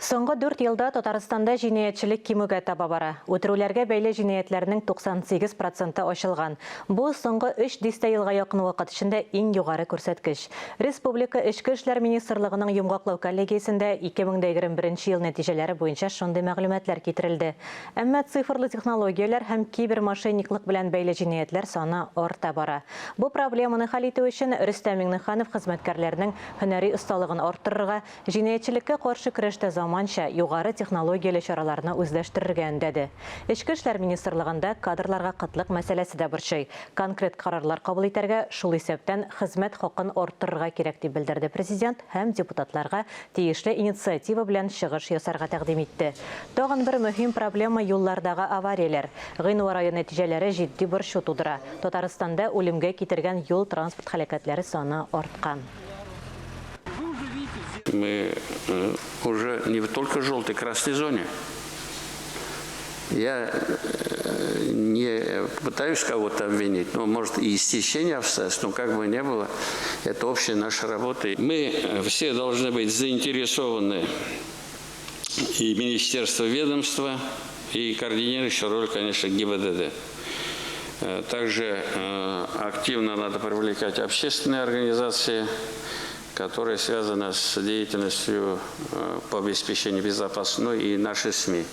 Соңғы 4 елда Татарстанда җинаятьчелек кимүгә таба бара. Үтерүләргә бәйле җинаятьләрнең 98% ачылган. Бу соңгы 3 елга якын вакыт эчендә иң югары күрсәткеч. Республика Эчке эшләр министрлыгының йомгаклау коллегиясендә 2021 ел нәтиҗәләре буенча шундый мәгълүматлар китерелде. Әмма цифрлы технологияләр һәм кибермошенниклык белән бәйле җинаятьләр саны арта бара. Бу проблеманы хәл итү өчен Рөстәм Миңнеханов хезмәткәрләрнең һөнәри осталыгын арттырырга, җинаятьчелеккә каршы көрәштә заманча югары технологияле чараларны үзләштерергә өндәде. Эчке эшләр министрлыгында кадрларга кытлык мәсьәләсе дә борчый. Конкрет карарлар кабул итәргә, шул исәптән хезмәт хакын арттырырга кирәк дип белдерде президент һәм депутатларга тиешле инициатива белән чыгыш ясарга тәкъдим итте. Тагын бер мөһим проблема юллардагы аварияләр. Гыйнвар ае нәтиҗәләре җитди борчу тудыра. Татарстанда үлемгә китергән юл транспорт һәлакәтләре саны арткан. Мы уже не только в желтой, красной зоне. Я не пытаюсь кого-то обвинить, но может и истечение обстоятельств, но как бы ни было, это общая наша работа. Мы все должны быть заинтересованы, и министерство, ведомства, и координирующая роль, конечно, ГИБДД. Также активно надо привлекать общественные организации, которые связаны с деятельностью по обеспечению безопасности, и наши СМИ.